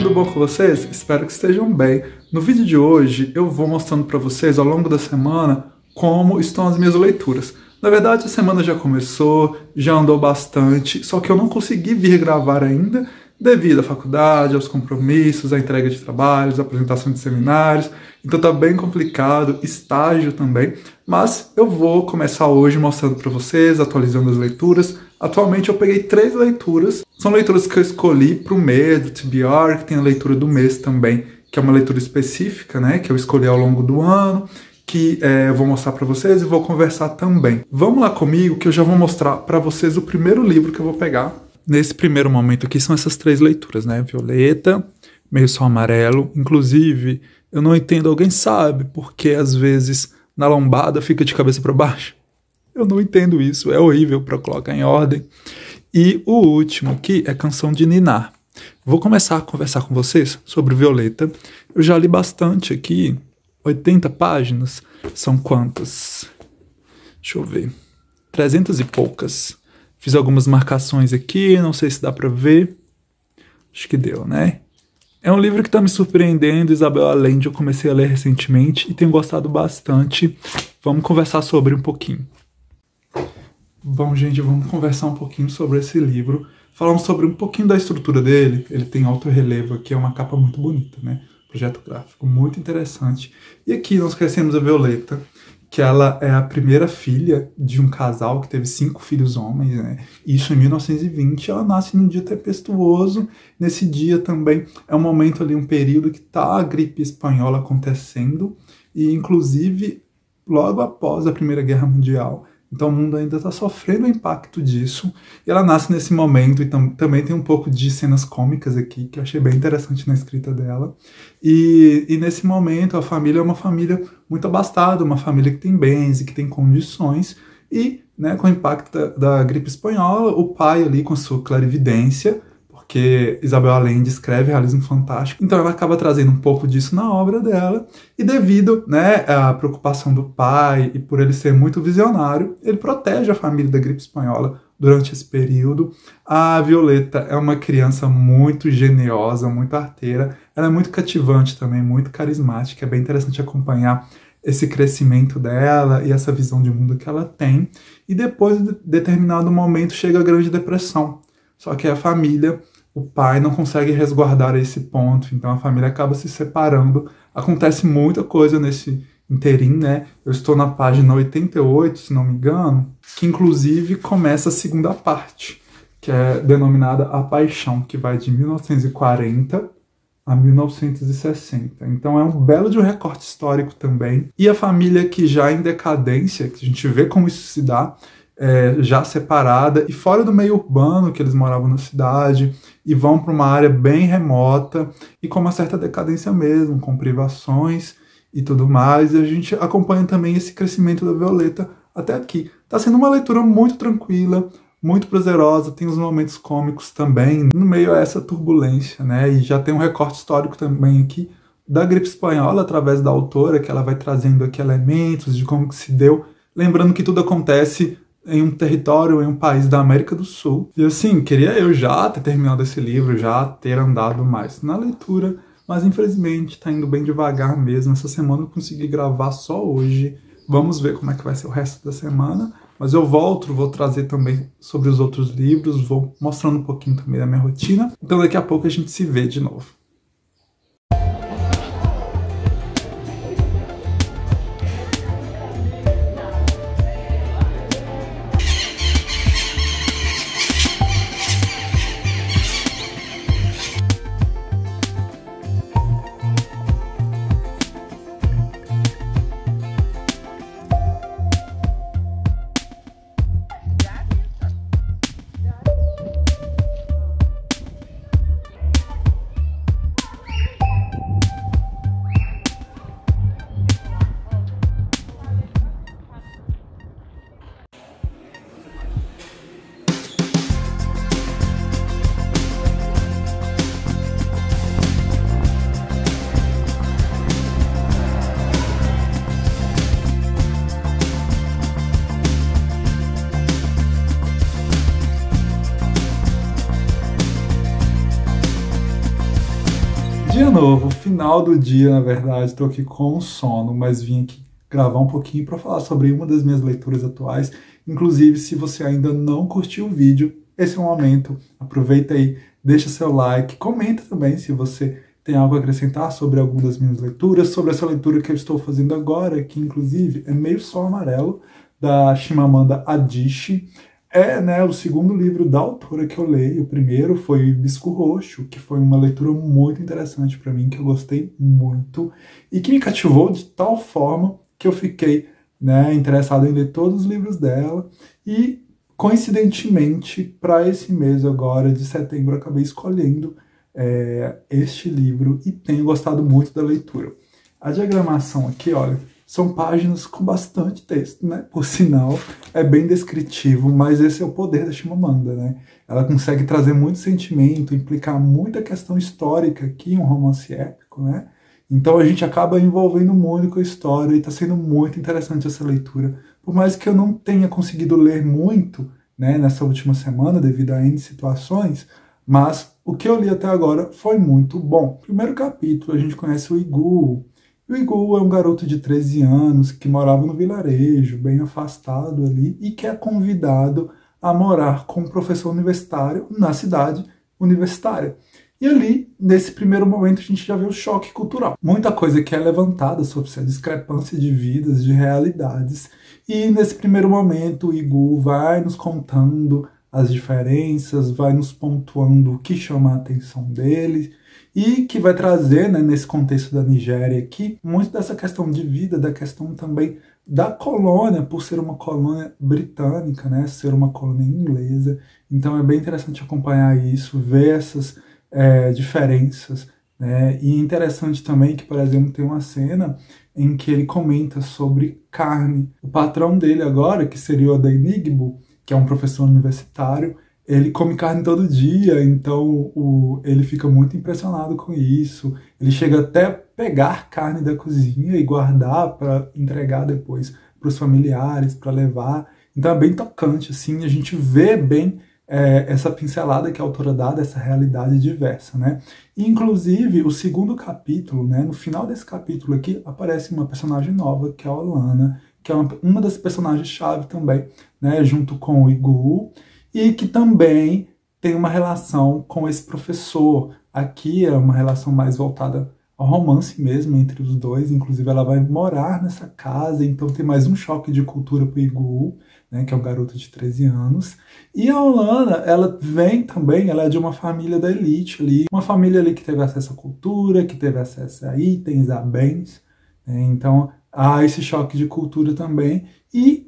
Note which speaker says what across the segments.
Speaker 1: tudo bom com vocês? Espero que estejam bem. No vídeo de hoje eu vou mostrando para vocês ao longo da semana como estão as minhas leituras. Na verdade a semana já começou, já andou bastante, só que eu não consegui vir gravar ainda devido à faculdade, aos compromissos, à entrega de trabalhos, à apresentação de seminários. Então tá bem complicado, estágio também, mas eu vou começar hoje mostrando para vocês, atualizando as leituras. Atualmente eu peguei 3 leituras, são leituras que eu escolhi para o mês do TBR, que tem a leitura do mês também, que é uma leitura específica, né, que eu escolhi ao longo do ano, que eu vou mostrar para vocês e vou conversar também. Vamos lá comigo que eu já vou mostrar para vocês o primeiro livro que eu vou pegar. Nesse primeiro momento aqui são essas 3 leituras, né, Violeta, Meio Sol Amarelo. Inclusive, eu não entendo, alguém sabe porque às vezes na lombada fica de cabeça para baixo? Eu não entendo isso, é horrível para colocar em ordem. E o último aqui é Canção de Ninar. Vou começar a conversar com vocês sobre Violeta. Eu já li bastante aqui, 80 páginas. São quantas? Deixa eu ver. 300 e poucas. Fiz algumas marcações aqui, não sei se dá para ver. Acho que deu, né? É um livro que está me surpreendendo, Isabel Allende, eu comecei a ler recentemente e tenho gostado bastante. Vamos conversar sobre um pouquinho. Bom, gente, vamos conversar um pouquinho sobre esse livro. Falamos sobre um pouquinho da estrutura dele. Ele tem alto relevo aqui, é uma capa muito bonita, né? Projeto gráfico muito interessante. E aqui nós conhecemos a Violeta, que ela é a primeira filha de um casal que teve 5 filhos homens, né? Isso em 1920. Ela nasce num dia tempestuoso. Nesse dia também é um momento ali, um período que está a gripe espanhola acontecendo. E, inclusive, logo após a Primeira Guerra Mundial. Então o mundo ainda está sofrendo o impacto disso. E ela nasce nesse momento e também tem um pouco de cenas cômicas aqui, que eu achei bem interessante na escrita dela. E nesse momento a família é uma família muito abastada, uma família que tem bens e que tem condições. E, né, com o impacto da gripe espanhola, o pai ali com a sua clarividência, porque Isabel Allende escreve realismo fantástico, então ela acaba trazendo um pouco disso na obra dela, e devido, né, à preocupação do pai e por ele ser muito visionário, ele protege a família da gripe espanhola durante esse período. A Violeta é uma criança muito geniosa, muito arteira, ela é muito cativante também, muito carismática, é bem interessante acompanhar esse crescimento dela e essa visão de mundo que ela tem, e depois de determinado momento chega a Grande Depressão, só que a família, o pai não consegue resguardar esse ponto, então a família acaba se separando. Acontece muita coisa nesse interim, né? Eu estou na página 88, se não me engano, que inclusive começa a segunda parte, que é denominada A Paixão, que vai de 1940 a 1960. Então é um belo de um recorte histórico também. E a família que já em decadência, que a gente vê como isso se dá, já separada e fora do meio urbano, que eles moravam na cidade, e vão para uma área bem remota e com uma certa decadência mesmo, com privações e tudo mais. E a gente acompanha também esse crescimento da Violeta até aqui. Está sendo uma leitura muito tranquila, muito prazerosa, tem os momentos cômicos também, no meio a essa turbulência, né? E já tem um recorte histórico também aqui da gripe espanhola, através da autora, que ela vai trazendo aqui elementos de como que se deu, lembrando que tudo acontece em um território, em um país da América do Sul. E assim, queria eu já ter terminado esse livro, já ter andado mais na leitura, mas infelizmente tá indo bem devagar mesmo. Essa semana eu consegui gravar só hoje. Vamos ver como é que vai ser o resto da semana. Mas eu volto, vou trazer também sobre os outros livros, vou mostrando um pouquinho também da minha rotina. Então daqui a pouco a gente se vê de novo. final do dia, na verdade, estou aqui com sono, mas vim aqui gravar um pouquinho para falar sobre uma das minhas leituras atuais. Inclusive, se você ainda não curtiu o vídeo, esse é o momento. Aproveita aí, deixa seu like, comenta também se você tem algo a acrescentar sobre alguma das minhas leituras, sobre essa leitura que eu estou fazendo agora, que inclusive é Meio Sol Amarelo, da Chimamanda Adichie. É, né, o segundo livro da autora que eu leio. O primeiro foi Hibisco Roxo, que foi uma leitura muito interessante para mim, que eu gostei muito e que me cativou de tal forma que eu fiquei, né, interessado em ler todos os livros dela. E, coincidentemente, para esse mês agora, de setembro, eu acabei escolhendo este livro e tenho gostado muito da leitura. A diagramação aqui, olha, são páginas com bastante texto, né? Por sinal, é bem descritivo, mas esse é o poder da Chimamanda, né? Ela consegue trazer muito sentimento, implicar muita questão histórica aqui em um romance épico, né? Então a gente acaba envolvendo muito com a história e está sendo muito interessante essa leitura. Por mais que eu não tenha conseguido ler muito, né, nessa última semana, devido a N situações, mas o que eu li até agora foi muito bom. Primeiro capítulo, a gente conhece o Igu. O Igu é um garoto de 13 anos que morava no vilarejo, bem afastado ali, e que é convidado a morar com um professor universitário na cidade universitária. E ali, nesse primeiro momento, a gente já vê o choque cultural. Muita coisa que é levantada sobre essa discrepância de vidas, de realidades. E nesse primeiro momento, o Igu vai nos contando as diferenças, vai nos pontuando o que chama a atenção dele e que vai trazer, né, nesse contexto da Nigéria aqui, muito dessa questão de vida, da questão também da colônia, por ser uma colônia britânica, né, ser uma colônia inglesa. Então é bem interessante acompanhar isso, ver essas diferenças, né? E é interessante também que, por exemplo, tem uma cena em que ele comenta sobre carne. O patrão dele agora, que seria o Adenigbo, que é um professor universitário, ele come carne todo dia, então ele fica muito impressionado com isso. Ele chega até a pegar carne da cozinha e guardar para entregar depois para os familiares, para levar. Então é bem tocante, assim, a gente vê bem essa pincelada que a autora dá dessa realidade diversa, né? E, inclusive, o segundo capítulo, né, no final desse capítulo aqui, aparece uma personagem nova, que é a Olana, que é uma das personagens-chave também, né, junto com o Igu, e que também tem uma relação com esse professor. Aqui é uma relação mais voltada ao romance mesmo entre os dois, inclusive ela vai morar nessa casa, então tem mais um choque de cultura para o Igu, né, que é um garoto de 13 anos. E a Olana, ela vem também, ela é de uma família da elite ali, uma família ali que teve acesso à cultura, que teve acesso a itens, a bens, né, então há esse choque de cultura também. E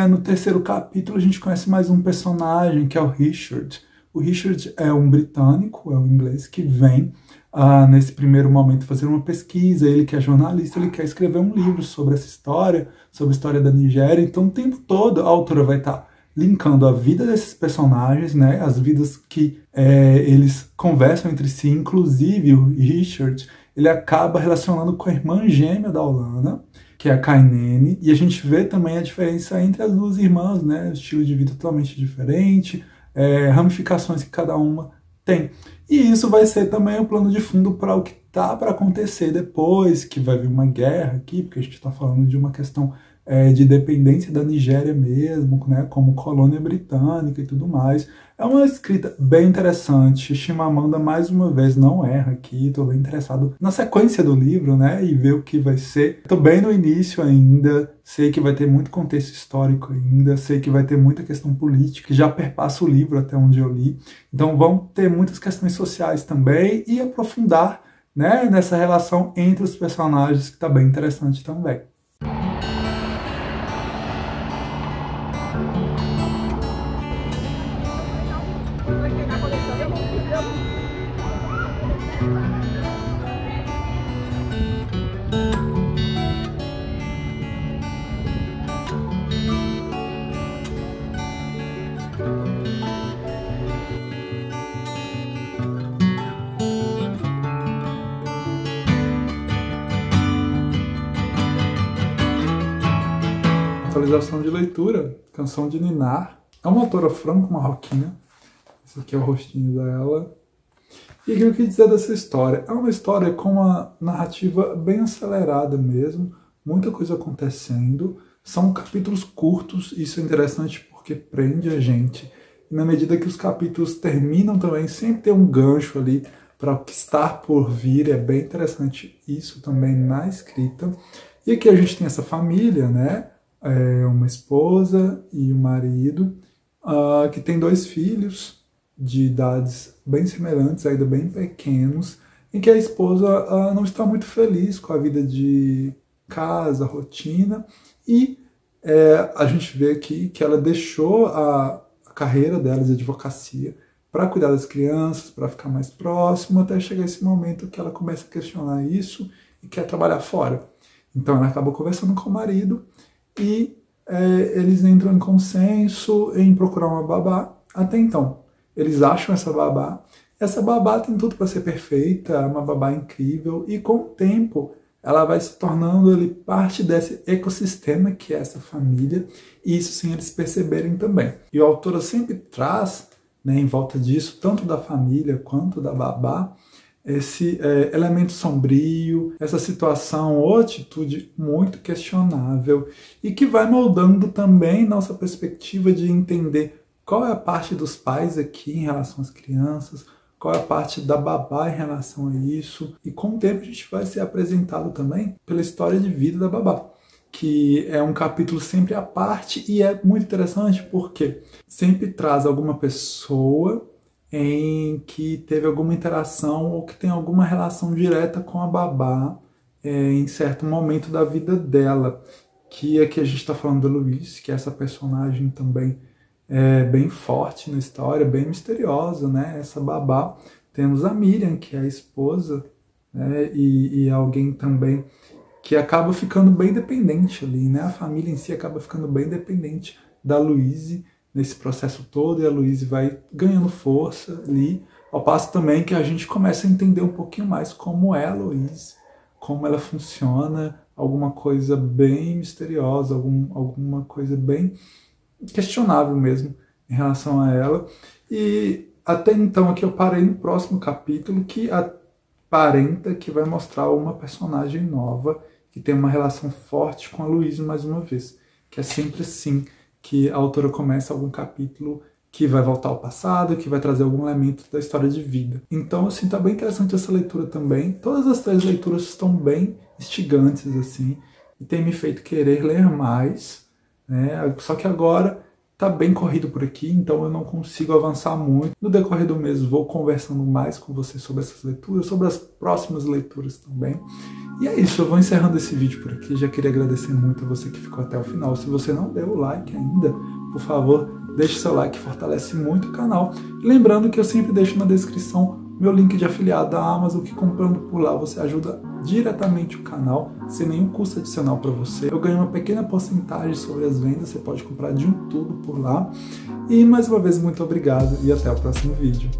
Speaker 1: no terceiro capítulo a gente conhece mais um personagem, que é o Richard. O Richard é um britânico, é um inglês, que vem nesse primeiro momento fazer uma pesquisa. Ele que é jornalista, ele quer escrever um livro sobre essa história, sobre a história da Nigéria. Então o tempo todo a autora vai estar linkando a vida desses personagens, né, as vidas que eles conversam entre si. Inclusive o Richard, ele acaba relacionando com a irmã gêmea da Olana, que é a Kainene, e a gente vê também a diferença entre as duas irmãs, né, estilo de vida totalmente diferente, ramificações que cada uma tem. E isso vai ser também o plano de fundo para o que tá para acontecer depois, que vai vir uma guerra aqui, porque a gente está falando de uma questão de dependência da Nigéria mesmo, né, como colônia britânica e tudo mais. É uma escrita bem interessante. Chimamanda, mais uma vez, não erra aqui. Estou bem interessado na sequência do livro, né, e ver o que vai ser. Estou bem no início ainda, sei que vai ter muito contexto histórico ainda, sei que vai ter muita questão política, que já perpassa o livro até onde eu li. Então vão ter muitas questões sociais também e aprofundar, né, nessa relação entre os personagens, que está bem interessante também. Atualização de leitura, Canção de Ninar. É uma autora franco-marroquina. Esse aqui é o rostinho dela. E o que eu quis dizer dessa história? É uma história com uma narrativa bem acelerada mesmo, muita coisa acontecendo. São capítulos curtos, isso é interessante porque prende a gente. E na medida que os capítulos terminam também, sempre tem um gancho ali para o que está por vir. É bem interessante isso também na escrita. E aqui a gente tem essa família, né? Uma esposa e um marido, que tem 2 filhos de idades bem semelhantes, ainda bem pequenos, em que a esposa não está muito feliz com a vida de casa, rotina, e a gente vê aqui que ela deixou a carreira dela de advocacia para cuidar das crianças, para ficar mais próximo, até chegar esse momento que ela começa a questionar isso e quer trabalhar fora. Então ela acaba conversando com o marido e eles entram em consenso em procurar uma babá. Até então, eles acham essa babá. Essa babá tem tudo para ser perfeita, uma babá incrível, e com o tempo ela vai se tornando ali parte desse ecossistema que é essa família, e isso sem eles perceberem também. E o autor sempre traz, né, em volta disso, tanto da família quanto da babá, esse elemento sombrio, essa situação ou atitude muito questionável, e que vai moldando também nossa perspectiva de entender qual é a parte dos pais aqui em relação às crianças, qual é a parte da babá em relação a isso. E com o tempo a gente vai ser apresentado também pela história de vida da babá, que é um capítulo sempre à parte, e é muito interessante porque sempre traz alguma pessoa em que teve alguma interação ou que tem alguma relação direta com a babá em certo momento da vida dela. Que aqui a gente está falando da Louise, que é essa personagem também bem forte na história, bem misteriosa, né? Essa babá. Temos a Miriam, que é a esposa, né? E alguém também que acaba ficando bem dependente ali, né? A família em si acaba ficando bem dependente da Louise nesse processo todo, e a Louise vai ganhando força ali, ao passo também que a gente começa a entender um pouquinho mais como é a Louise, como ela funciona, alguma coisa bem misteriosa, alguma coisa bem questionável mesmo em relação a ela. E até então aqui eu parei no próximo capítulo, que aparenta que vai mostrar uma personagem nova que tem uma relação forte com a Louise mais uma vez, que é sempre assim que a autora começa algum capítulo que vai voltar ao passado, que vai trazer algum elemento da história de vida. Então, assim, tá bem interessante essa leitura também. Todas as 3 leituras estão bem instigantes, assim, e tem me feito querer ler mais, né? Só que agora tá bem corrido por aqui, então eu não consigo avançar muito. No decorrer do mês vou conversando mais com vocês sobre essas leituras, sobre as próximas leituras também. E é isso, eu vou encerrando esse vídeo por aqui. Já queria agradecer muito a você que ficou até o final. Se você não deu o like ainda, por favor, deixe seu like, fortalece muito o canal. Lembrando que eu sempre deixo na descrição meu link de afiliado da Amazon, que comprando por lá você ajuda diretamente o canal, sem nenhum custo adicional para você. Eu ganho uma pequena porcentagem sobre as vendas, você pode comprar de tudo por lá. E mais uma vez, muito obrigado e até o próximo vídeo.